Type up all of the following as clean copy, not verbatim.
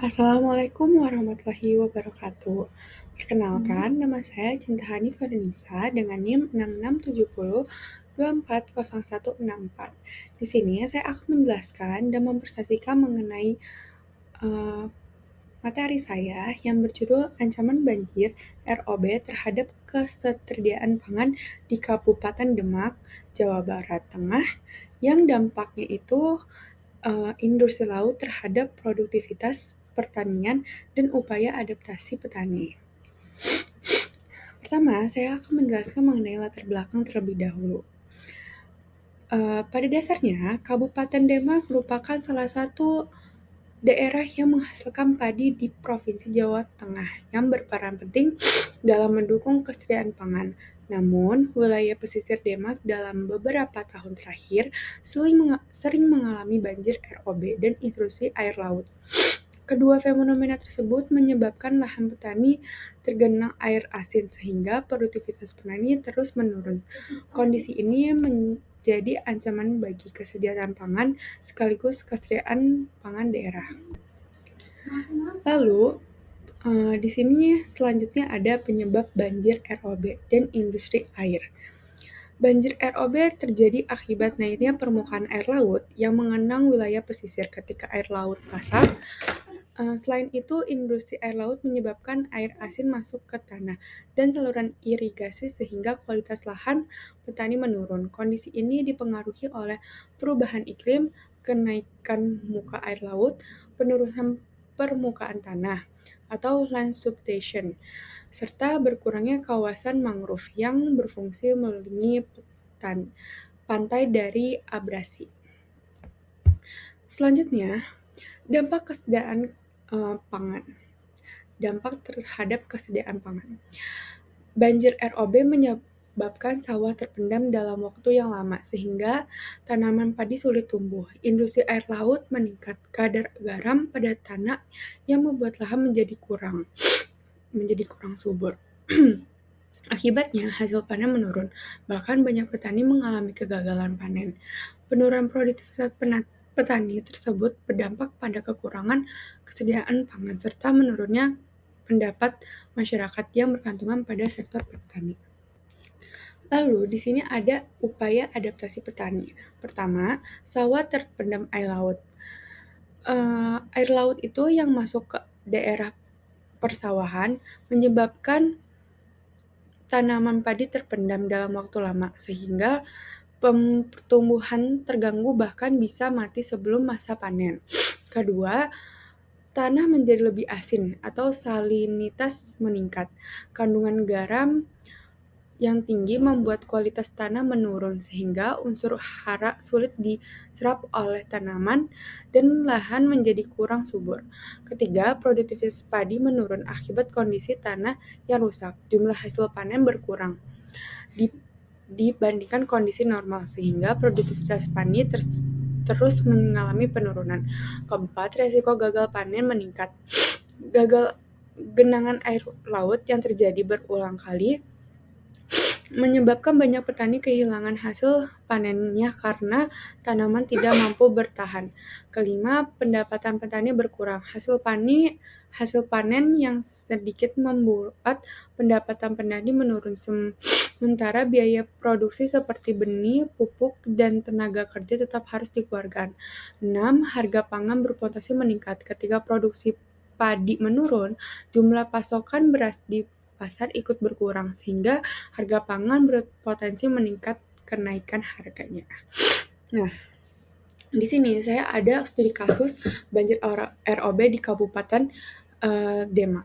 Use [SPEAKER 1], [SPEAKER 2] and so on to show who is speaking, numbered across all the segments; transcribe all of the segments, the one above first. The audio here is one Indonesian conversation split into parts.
[SPEAKER 1] Assalamualaikum warahmatullahi wabarakatuh. Perkenalkan, nama saya Cinta Hanif Farnisa dengan NIM 6670240164. Di sini saya akan menjelaskan dan mempresentasikan mengenai eh, materi saya yang berjudul Ancaman Banjir ROB terhadap Ketersediaan Pangan di Kabupaten Demak, Jawa Barat Tengah, yang dampaknya itu industri laut terhadap produktivitas pertanian dan upaya adaptasi petani. Pertama, saya akan menjelaskan mengenai latar belakang terlebih dahulu. Pada dasarnya, Kabupaten Demak merupakan salah satu daerah yang menghasilkan padi di Provinsi Jawa Tengah yang berperan penting dalam mendukung kesediaan pangan. Namun, wilayah pesisir Demak dalam beberapa tahun terakhir sering mengalami banjir ROB dan intrusi air laut. Kedua fenomena tersebut menyebabkan lahan petani tergenang air asin sehingga produktivitas petani terus menurun. Kondisi ini menjadi ancaman bagi kesediaan pangan sekaligus kesediaan pangan daerah. Lalu, di sini selanjutnya ada penyebab banjir ROB dan industri air. Banjir ROB terjadi akibat naiknya permukaan air laut yang mengenang wilayah pesisir ketika air laut pasang. Selain itu, industri air laut menyebabkan air asin masuk ke tanah dan saluran irigasi sehingga kualitas lahan petani menurun. Kondisi ini dipengaruhi oleh perubahan iklim, kenaikan muka air laut, penurunan permukaan tanah atau land subsidence, serta berkurangnya kawasan mangrove yang berfungsi melindungi pantai dari abrasi. Selanjutnya, dampak kesediaan pangan. Dampak terhadap kesediaan pangan. Banjir ROB menyebabkan sawah terpendam dalam waktu yang lama sehingga tanaman padi sulit tumbuh. Industri air laut meningkat kadar garam pada tanah yang membuat lahan menjadi kurang subur. Akibatnya, hasil panen menurun. Bahkan banyak petani mengalami kegagalan panen. Penurunan produktivitas petani tersebut berdampak pada kekurangan kesediaan pangan serta menurunnya pendapat masyarakat yang bergantungan pada sektor petani. Lalu, di sini ada upaya adaptasi petani. Pertama, sawah terpendam air laut. Air laut itu yang masuk ke daerah persawahan menyebabkan tanaman padi terpendam dalam waktu lama, sehingga pertumbuhan terganggu bahkan bisa mati sebelum masa panen. Kedua, tanah menjadi lebih asin atau salinitas meningkat. Kandungan garam yang tinggi membuat kualitas tanah menurun sehingga unsur hara sulit diserap oleh tanaman dan lahan menjadi kurang subur. Ketiga, produktivitas padi menurun akibat kondisi tanah yang rusak. Jumlah hasil panen berkurang dibandingkan kondisi normal sehingga produktivitas padi terus mengalami penurunan. Keempat, resiko gagal panen meningkat. Genangan air laut yang terjadi berulang kali menyebabkan banyak petani kehilangan hasil panennya karena tanaman tidak mampu bertahan. Kelima, pendapatan petani berkurang. Hasil panen yang sedikit membuat pendapatan petani menurun, sementara biaya produksi seperti benih, pupuk, dan tenaga kerja tetap harus dikeluarkan. 6. Harga pangan berpotensi meningkat. Ketika produksi padi menurun, jumlah pasokan beras di pasar ikut berkurang, sehingga harga pangan berpotensi meningkat kenaikan harganya. Nah, di sini saya ada studi kasus banjir ROB di Kabupaten Demak.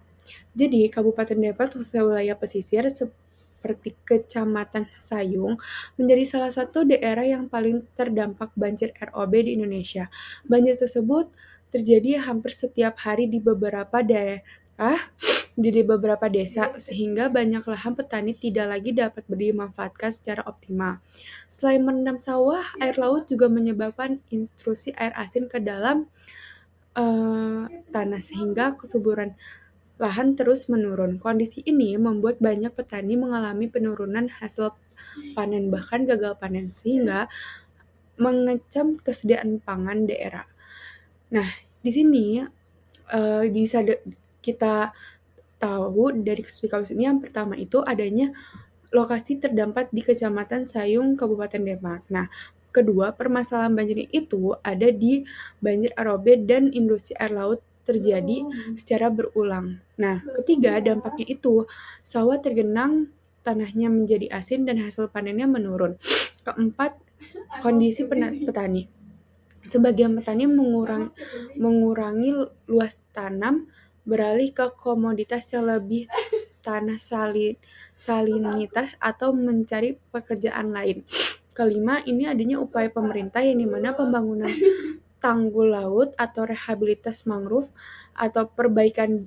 [SPEAKER 1] Jadi, Kabupaten Demak khususnya wilayah pesisir seperti Kecamatan Sayung menjadi salah satu daerah yang paling terdampak banjir ROB di Indonesia. Banjir tersebut terjadi hampir setiap hari di beberapa desa, sehingga banyak lahan petani tidak lagi dapat dimanfaatkan secara optimal. Selain merendam sawah, air laut juga menyebabkan intrusi air asin ke dalam tanah sehingga kesuburan lahan terus menurun. Kondisi ini membuat banyak petani mengalami penurunan hasil panen bahkan gagal panen sehingga mengecam kesediaan pangan daerah. Nah, di sini bisa kita tahu dari studi kasus ini. Yang pertama itu adanya lokasi terdampak di Kecamatan Sayung, Kabupaten Demak. Nah, kedua, permasalahan banjir itu ada di banjir ROB dan industri air laut terjadi secara berulang. Nah, ketiga, dampaknya itu sawah tergenang, tanahnya menjadi asin, dan hasil panennya menurun. Keempat, kondisi petani. Sebagian petani mengurangi luas tanam, beralih ke komoditas yang lebih tanah salinitas atau mencari pekerjaan lain. Kelima, ini adanya upaya pemerintah yang dimana pembangunan tanggul laut atau rehabilitas mangrove atau perbaikan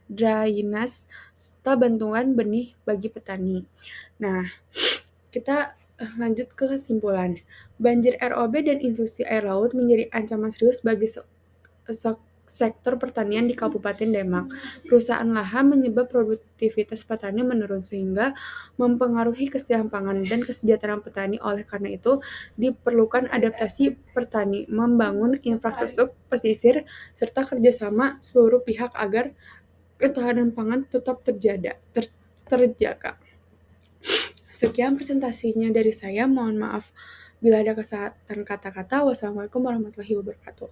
[SPEAKER 1] drainase serta bantuan benih bagi petani. Nah, kita lanjut ke kesimpulan. Banjir ROB dan industri air laut menjadi ancaman serius bagi sektor pertanian di Kabupaten Demak. Perusahaan lahan menyebab produktivitas petani menurun sehingga mempengaruhi kesediaan pangan dan kesejahteraan petani. Oleh karena itu, diperlukan adaptasi petani, membangun infrastruktur pesisir, serta kerjasama seluruh pihak agar ketahanan pangan tetap terjaga. Sekian presentasinya dari saya. Mohon maaf bila ada kesalahan kata-kata. Wassalamualaikum warahmatullahi wabarakatuh.